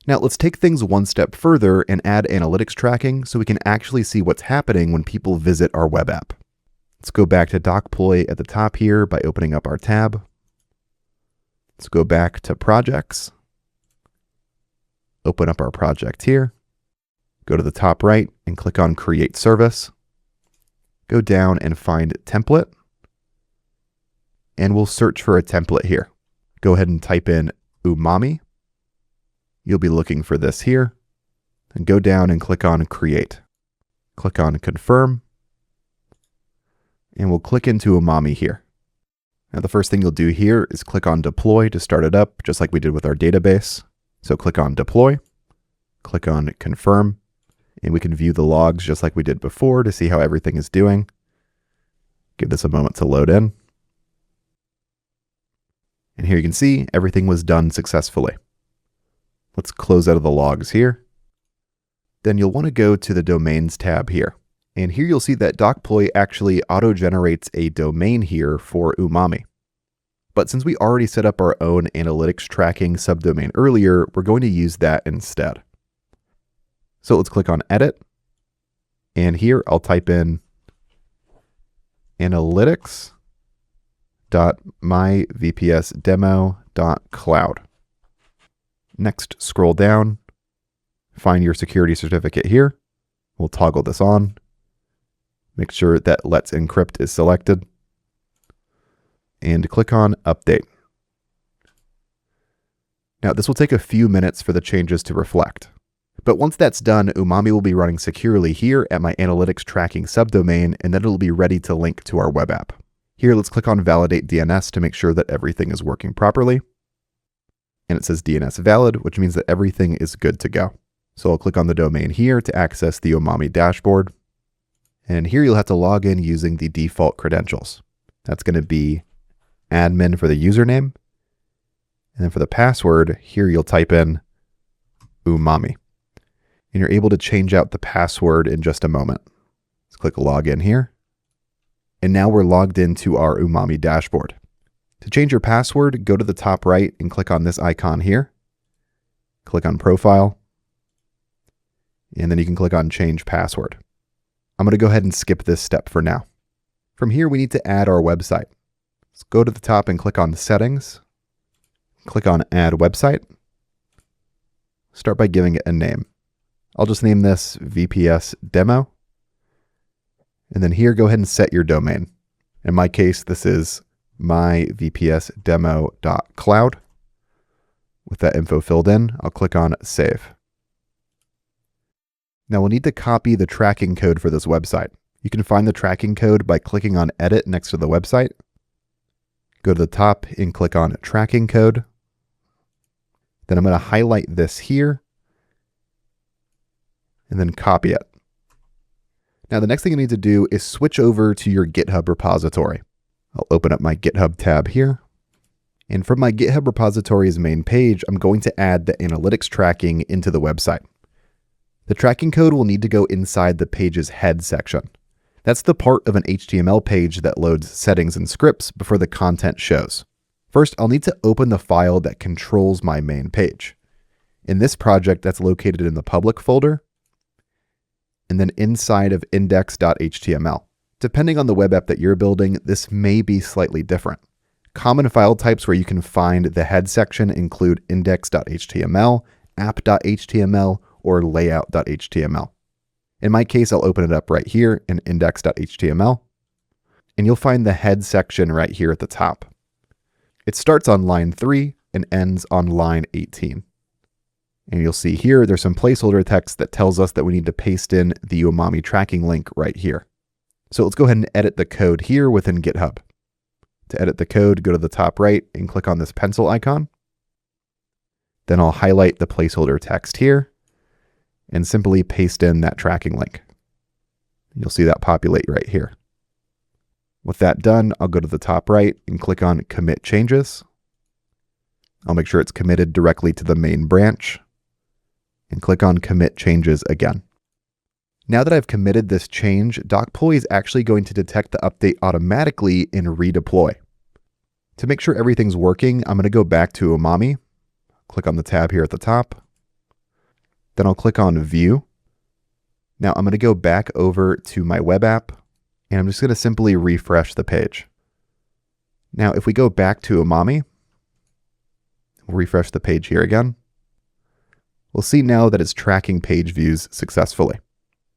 Now let's take things one step further and add analytics tracking so we can actually see what's happening when people visit our web app. Let's go back to Dokploy at the top here by opening up our tab. Let's go back to projects. Open up our project here. Go to the top right and click on Create Service. Go down and find Template. And we'll search for a template here. Go ahead and type in Umami. You'll be looking for this here. And go down and click on Create. Click on Confirm. And we'll click into Umami here. Now the first thing you'll do here is click on Deploy to start it up, just like we did with our database. So click on Deploy. Click on Confirm. And we can view the logs just like we did before to see how everything is doing. Give this a moment to load in. And here you can see everything was done successfully. Let's close out of the logs here. Then you'll want to go to the Domains tab here. And here you'll see that Dokploy actually auto-generates a domain here for Umami. But since we already set up our own analytics tracking subdomain earlier, we're going to use that instead. So let's click on Edit. And here I'll type in analytics.myvpsdemo.cloud. Next, scroll down, find your security certificate here. We'll toggle this on. Make sure that Let's Encrypt is selected. And click on Update. Now, this will take a few minutes for the changes to reflect. But once that's done, Umami will be running securely here at my analytics tracking subdomain, and then it'll be ready to link to our web app. Here, let's click on Validate DNS to make sure that everything is working properly. And it says DNS valid, which means that everything is good to go. So I'll click on the domain here to access the Umami dashboard. And here you'll have to log in using the default credentials. That's going to be admin for the username. And then for the password, here you'll type in Umami. And you're able to change out the password in just a moment. Let's click Login here. And now we're logged into our Umami dashboard. To change your password, go to the top right and click on this icon here. Click on Profile. And then you can click on Change Password. I'm going to go ahead and skip this step for now. From here, we need to add our website. Let's go to the top and click on Settings. Click on Add Website. Start by giving it a name. I'll just name this VPS Demo. And then here, go ahead and set your domain. In my case, this is myvpsdemo.cloud. With that info filled in, I'll click on Save. Now we'll need to copy the tracking code for this website. You can find the tracking code by clicking on Edit next to the website. Go to the top and click on Tracking Code. Then I'm going to highlight this here and then copy it. Now the next thing you need to do is switch over to your GitHub repository. I'll open up my GitHub tab here. And from my GitHub repository's main page, I'm going to add the analytics tracking into the website. The tracking code will need to go inside the page's head section. That's the part of an HTML page that loads settings and scripts before the content shows. First, I'll need to open the file that controls my main page. In this project, that's located in the public folder, and then inside of index.html. Depending on the web app that you're building, this may be slightly different. Common file types where you can find the head section include index.html, app.html, or layout.html. In my case, I'll open it up right here in index.html, and you'll find the head section right here at the top. It starts on line 3 and ends on line 18. And you'll see here, there's some placeholder text that tells us that we need to paste in the Umami tracking link right here. So let's go ahead and edit the code here within GitHub. To edit the code, go to the top right and click on this pencil icon. Then I'll highlight the placeholder text here and simply paste in that tracking link. You'll see that populate right here. With that done, I'll go to the top right and click on Commit Changes. I'll make sure it's committed directly to the main branch and click on Commit Changes again. Now that I've committed this change, Dokploy is actually going to detect the update automatically and redeploy. To make sure everything's working, I'm going to go back to Umami, click on the tab here at the top, Then I'll click on View. Now I'm going to go back over to my web app, and I'm just going to simply refresh the page. Now if we go back to Umami, we'll refresh the page here again. We'll see now that it's tracking page views successfully.